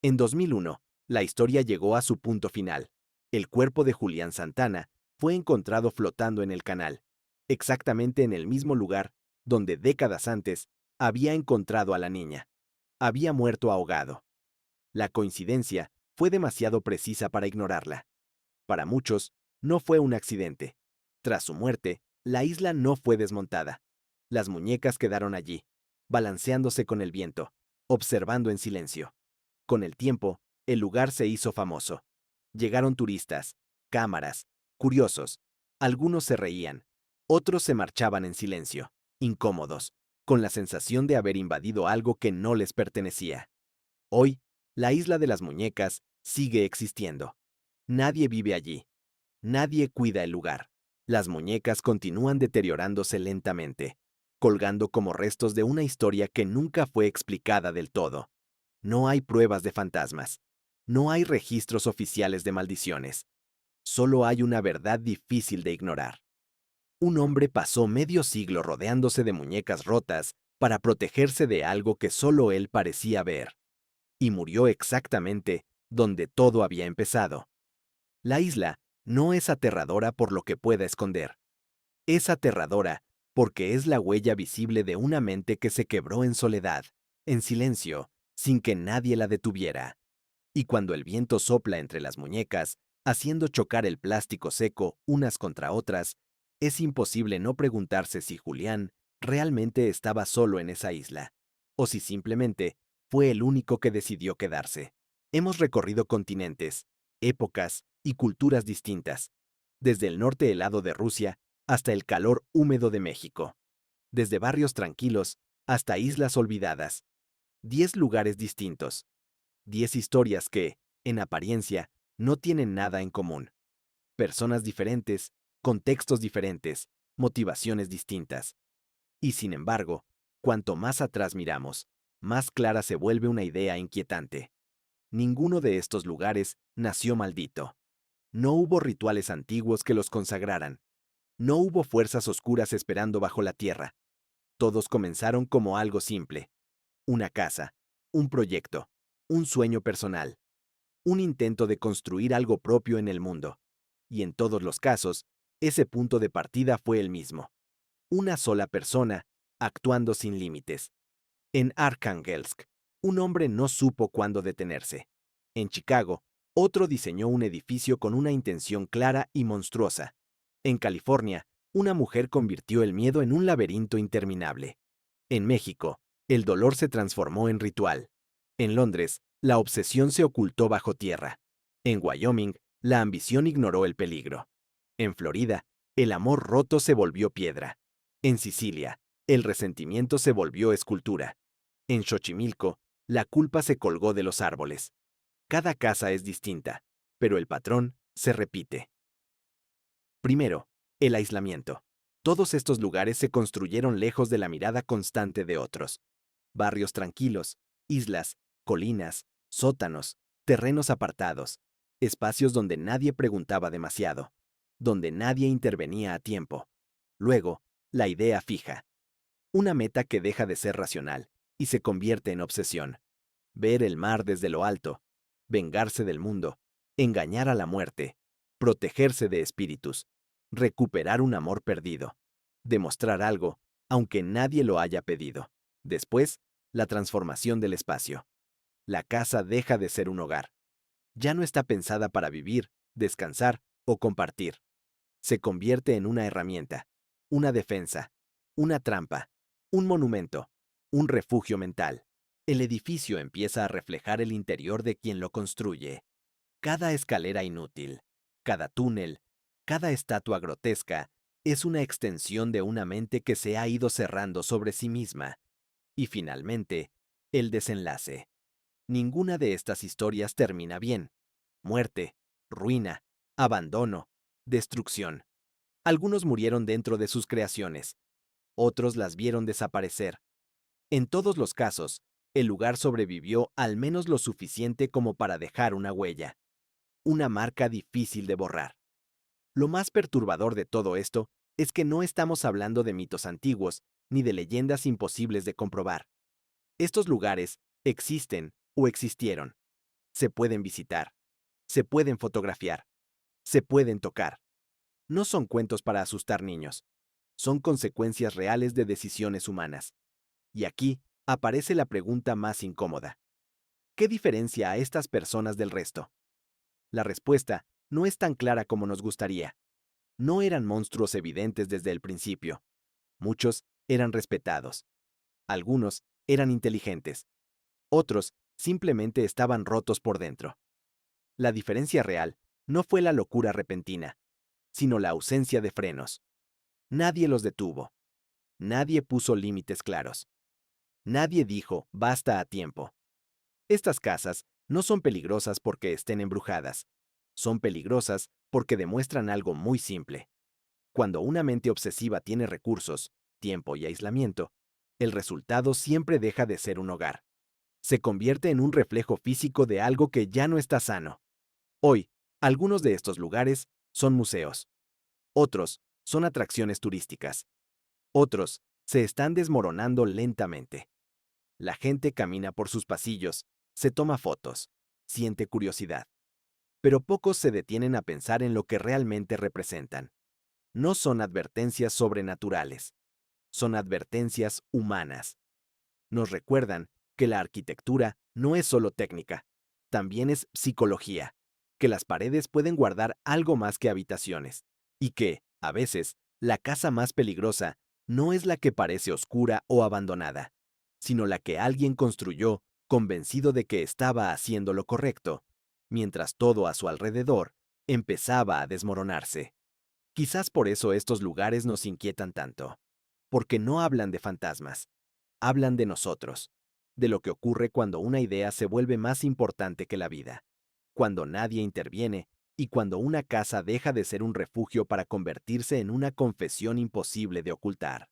En 2001, la historia llegó a su punto final. El cuerpo de Julián Santana fue encontrado flotando en el canal, exactamente en el mismo lugar donde décadas antes había encontrado a la niña. Había muerto ahogado. La coincidencia fue demasiado precisa para ignorarla. Para muchos, no fue un accidente. Tras su muerte, la isla no fue desmontada. Las muñecas quedaron allí, balanceándose con el viento, observando en silencio. Con el tiempo, el lugar se hizo famoso. Llegaron turistas, cámaras, curiosos. Algunos se reían, otros se marchaban en silencio, incómodos, con la sensación de haber invadido algo que no les pertenecía. Hoy, la isla de las muñecas sigue existiendo. Nadie vive allí. Nadie cuida el lugar. Las muñecas continúan deteriorándose lentamente, colgando como restos de una historia que nunca fue explicada del todo. No hay pruebas de fantasmas. No hay registros oficiales de maldiciones. Solo hay una verdad difícil de ignorar. Un hombre pasó medio siglo rodeándose de muñecas rotas para protegerse de algo que solo él parecía ver. Y murió exactamente donde todo había empezado. La isla no es aterradora por lo que pueda esconder. Es aterradora porque es la huella visible de una mente que se quebró en soledad, en silencio, sin que nadie la detuviera. Y cuando el viento sopla entre las muñecas, haciendo chocar el plástico seco unas contra otras, es imposible no preguntarse si Julián realmente estaba solo en esa isla, o si simplemente fue el único que decidió quedarse. Hemos recorrido continentes, épocas y culturas distintas, desde el norte helado de Rusia hasta el calor húmedo de México, desde barrios tranquilos hasta islas olvidadas. 10 lugares distintos, 10 historias que, en apariencia, no tienen nada en común. Personas diferentes, contextos diferentes, motivaciones distintas. Y sin embargo, cuanto más atrás miramos, más clara se vuelve una idea inquietante. Ninguno de estos lugares nació maldito. No hubo rituales antiguos que los consagraran. No hubo fuerzas oscuras esperando bajo la tierra. Todos comenzaron como algo simple. Una casa, un proyecto, un sueño personal, un intento de construir algo propio en el mundo. Y en todos los casos, ese punto de partida fue el mismo. Una sola persona, actuando sin límites. En Arkhangelsk, un hombre no supo cuándo detenerse. En Chicago, otro diseñó un edificio con una intención clara y monstruosa. En California, una mujer convirtió el miedo en un laberinto interminable. En México, el dolor se transformó en ritual. En Londres, la obsesión se ocultó bajo tierra. En Wyoming, la ambición ignoró el peligro. En Florida, el amor roto se volvió piedra. En Sicilia, el resentimiento se volvió escultura. En Xochimilco, la culpa se colgó de los árboles. Cada casa es distinta, pero el patrón se repite. Primero, el aislamiento. Todos estos lugares se construyeron lejos de la mirada constante de otros. Barrios tranquilos, islas, colinas, sótanos, terrenos apartados, espacios donde nadie preguntaba demasiado, donde nadie intervenía a tiempo. Luego, la idea fija. Una meta que deja de ser racional y se convierte en obsesión. Ver el mar desde lo alto, vengarse del mundo, engañar a la muerte, protegerse de espíritus, recuperar un amor perdido, demostrar algo, aunque nadie lo haya pedido. Después, la transformación del espacio. La casa deja de ser un hogar. Ya no está pensada para vivir, descansar o compartir. Se convierte en una herramienta, una defensa, una trampa, un monumento, un refugio mental. El edificio empieza a reflejar el interior de quien lo construye. Cada escalera inútil, cada túnel, cada estatua grotesca es una extensión de una mente que se ha ido cerrando sobre sí misma. Y finalmente, el desenlace. Ninguna de estas historias termina bien. Muerte, ruina, abandono, destrucción. Algunos murieron dentro de sus creaciones, otros las vieron desaparecer. En todos los casos, el lugar sobrevivió al menos lo suficiente como para dejar una huella, una marca difícil de borrar. Lo más perturbador de todo esto es que no estamos hablando de mitos antiguos ni de leyendas imposibles de comprobar. Estos lugares existen o existieron. Se pueden visitar, se pueden fotografiar, se pueden tocar. No son cuentos para asustar niños. Son consecuencias reales de decisiones humanas. Y aquí aparece la pregunta más incómoda. ¿Qué diferencia a estas personas del resto? La respuesta no es tan clara como nos gustaría. No eran monstruos evidentes desde el principio. Muchos eran respetados. Algunos eran inteligentes. Otros simplemente estaban rotos por dentro. La diferencia real no fue la locura repentina, sino la ausencia de frenos. Nadie los detuvo. Nadie puso límites claros. Nadie dijo basta a tiempo. Estas casas no son peligrosas porque estén embrujadas. Son peligrosas porque demuestran algo muy simple. Cuando una mente obsesiva tiene recursos, tiempo y aislamiento, el resultado siempre deja de ser un hogar. Se convierte en un reflejo físico de algo que ya no está sano. Hoy, algunos de estos lugares son museos. Otros son atracciones turísticas. Otros se están desmoronando lentamente. La gente camina por sus pasillos, se toma fotos, siente curiosidad. Pero pocos se detienen a pensar en lo que realmente representan. No son advertencias sobrenaturales, son advertencias humanas. Nos recuerdan que la arquitectura no es solo técnica, también es psicología, que las paredes pueden guardar algo más que habitaciones, y que, a veces, la casa más peligrosa no es la que parece oscura o abandonada, sino la que alguien construyó convencido de que estaba haciendo lo correcto, mientras todo a su alrededor empezaba a desmoronarse. Quizás por eso estos lugares nos inquietan tanto, porque no hablan de fantasmas, hablan de nosotros, de lo que ocurre cuando una idea se vuelve más importante que la vida, cuando nadie interviene y cuando una casa deja de ser un refugio para convertirse en una confesión imposible de ocultar.